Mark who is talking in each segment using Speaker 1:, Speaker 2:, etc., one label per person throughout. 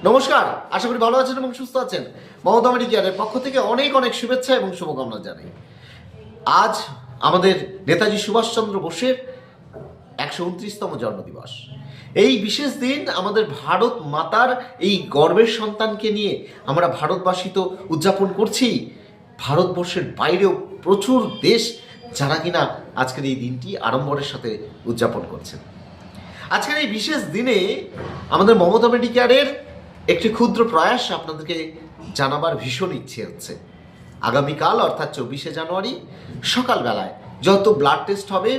Speaker 1: নমস্কার, আশা করি ভালো আছেন এবং সুস্থ আছেন। মমতা মেডিকেয়ারের পক্ষ থেকে অনেক অনেক শুভেচ্ছা এবং শুভকামনা জানাই। আজ আমাদের নেতাজি সুভাষচন্দ্র বোসের 129তম জন্মদিবস। এই বিশেষ দিন আমাদের ভারত মাতার এই গর্বের সন্তানকে নিয়ে আমরা ভারতবাসী তো উদযাপন করছি, ভারতবর্ষের বাইরেও প্রচুর দেশ যারা কিনা আজকের এই দিনটি আড়ম্বরের সাথে উদযাপন করছেন। আজকের এই বিশেষ দিনে আমাদের মমতা মেডিকেয়ারের একটি ক্ষুদ্র প্রয়াস আপনাদেরকে জানাবার ভীষণ ইচ্ছে হচ্ছে। আগামীকাল অর্থাৎ 24শে জানুয়ারি সকালবেলায় যত ব্লাড টেস্ট হবে,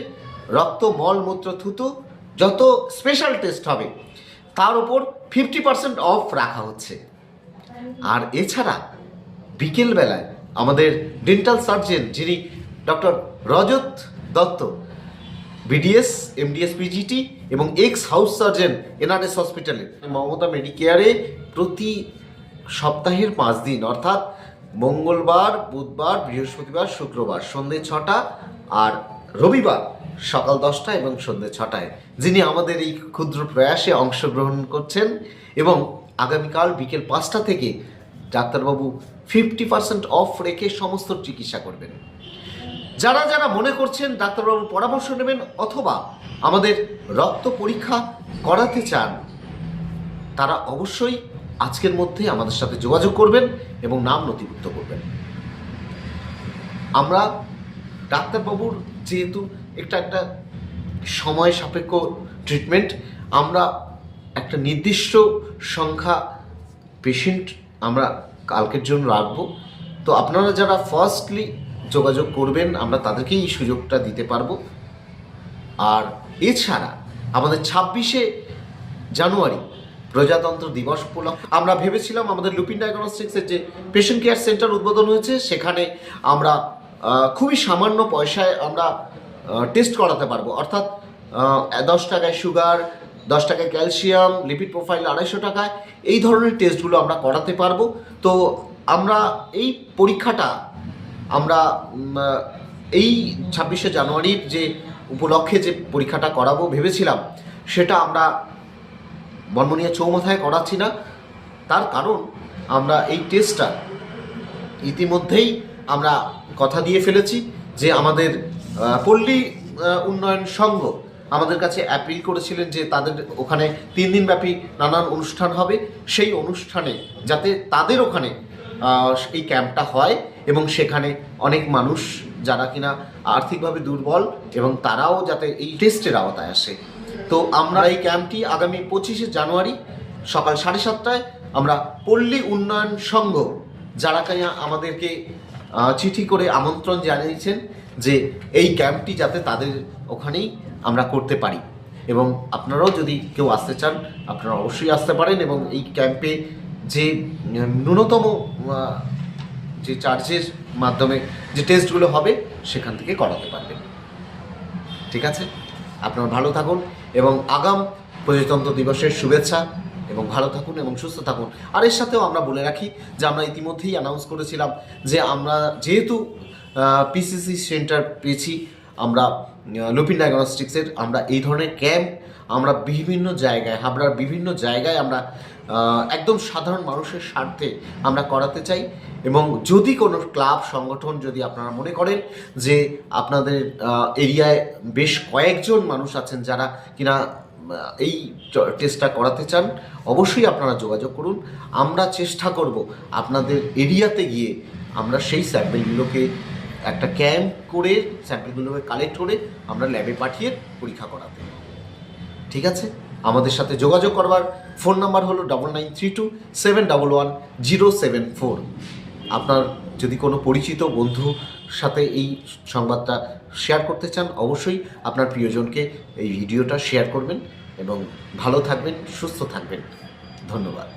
Speaker 1: রক্ত মল মূত্র থুতু যত স্পেশাল টেস্ট হবে তার উপর 50% অফ রাখা হচ্ছে। আর এছাড়া বিকেলবেলায় আমাদের ডেন্টাল সার্জন যিনি ডক্টর রজত দত্ত, বিডিএস এমডিএস পিজিটি এবং এক্স হাউস সার্জন এনআরএস হসপিটালে, মমতা মেডিকেয়ারে প্রতি সপ্তাহের 5 দিন অর্থাৎ মঙ্গলবার, বুধবার, বৃহস্পতিবার, শুক্রবার সন্ধ্যে 6টা আর রবিবার সকাল 10টা এবং সন্ধ্যে 6টায় যিনি আমাদের এই ক্ষুদ্র প্রয়াসে অংশগ্রহণ করছেন। এবং আগামীকাল বিকেল 5টা থেকে ডাক্তারবাবু 50% অফ রেখে সমস্ত চিকিৎসা করবেন। যারা যারা মনে করছেন ডাক্তারবাবুর পরামর্শ নেবেন অথবা আমাদের রক্ত পরীক্ষা করাতে চান, তারা অবশ্যই আজকের মধ্যে আমাদের সাথে যোগাযোগ করবেন এবং নাম নথিভুক্ত করবেন। আমরা ডাক্তারবাবুর যেহেতু একটা সময় সাপেক্ষ ট্রিটমেন্ট, আমরা একটা নির্দিষ্ট সংখ্যা পেশেন্ট আমরা কালকের জন্য রাখবো। তো আপনারা যারা ফার্স্টলি যোগাযোগ করবেন আমরা তাদেরকেই এই সুযোগটা দিতে পারবো। আর এছাড়া আমাদের 26শে জানুয়ারি প্রজাতন্ত্র দিবস উপলক্ষে আমরা ভেবেছিলাম আমাদের লুপিন ডায়াগনস্টিক্সের যে পেশেন্ট কেয়ার সেন্টার উদ্বোধন হয়েছে সেখানে আমরা খুবই সামান্য পয়সায় আমরা টেস্ট করাতে পারবো। অর্থাৎ 10 টাকায় সুগার, 10 টাকায় ক্যালসিয়াম, লিপিড প্রোফাইল 250 টাকায় এই ধরনের টেস্টগুলো আমরা করাতে পারবো। তো আমরা এই পরীক্ষাটা আমরা এই 26শে জানুয়ারির যে উপলক্ষে যে পরীক্ষাটা করাবো ভেবেছিলাম সেটা আমরা বনমনিয়া চৌমাথায় করাচ্ছি না। তার কারণ আমরা এই টেস্টটা ইতিমধ্যেই আমরা কথা দিয়ে ফেলেছি যে আমাদের পল্লী উন্নয়ন সংঘ আমাদের কাছে অ্যাপিল করেছিলেন যে তাদের ওখানে 3 দিনব্যাপী নানান অনুষ্ঠান হবে, সেই অনুষ্ঠানে যাতে তাদের ওখানে এই ক্যাম্পটা হয় এবং সেখানে অনেক মানুষ যারা কিনা আর্থিকভাবে দুর্বল এবং তারাও যাতে এই টেস্টের আওতায় আসে। তো আমরা এই ক্যাম্পটি আগামী 25শে জানুয়ারি সকাল 7:30টায় আমরা পল্লী উন্নয়ন সংঘ যারা কিনা আমাদেরকে চিঠি করে আমন্ত্রণ জানিয়েছেন যে এই ক্যাম্পটি যাতে তাদের ওখানেই আমরা করতে পারি। এবং আপনারাও যদি কেউ আসতে চান আপনারা অবশ্যই আসতে পারেন এবং এই ক্যাম্পে যে ন্যূনতম যে চার্জের মাধ্যমে যে টেস্টগুলো হবে সেখান থেকে করাতে পারবেন। ঠিক আছে, আপনারা ভালো থাকুন এবং আগাম প্রজাতন্ত্র দিবসের শুভেচ্ছা এবং ভালো থাকুন এবং সুস্থ থাকুন। আর এর সাথেও আমরা বলে রাখি যে আমরা ইতিমধ্যেই অ্যানাউন্স করেছিলাম যে আমরা যেহেতু পিসিসি সেন্টার পেয়েছি আমরা লুপিন ডায়াগনস্টিক্সের, আমরা এই ধরনের ক্যাম্প আমরা বিভিন্ন জায়গায় হাবড়ার বিভিন্ন জায়গায় আমরা একদম সাধারণ মানুষের স্বার্থে আমরা করাতে চাই। এবং যদি কোনো ক্লাব সংগঠন যদি আপনারা মনে করেন যে আপনাদের এরিয়ায় বেশ কয়েকজন মানুষ আছেন যারা কিনা এই টেস্টটা করাতে চান, অবশ্যই আপনারা যোগাযোগ করুন। আমরা চেষ্টা করব আপনাদের এরিয়াতে গিয়ে আমরা সেই স্যাম্পেলগুলোকে একটা ক্যাম্প করে স্যাম্পেলগুলোকে কালেক্ট করে আমরা ল্যাবে পাঠিয়ে পরীক্ষা করাতে। ঠিক আছে, আমাদের সাথে যোগাযোগ করবার ফোন নাম্বার হলো 9932711074। আপনার যদি কোনো পরিচিত বন্ধুর সাথে এই সংবাদটা শেয়ার করতে চান অবশ্যই আপনার প্রিয়জনকে এই ভিডিওটা শেয়ার করবেন এবং ভালো থাকবেন, সুস্থ থাকবেন। ধন্যবাদ।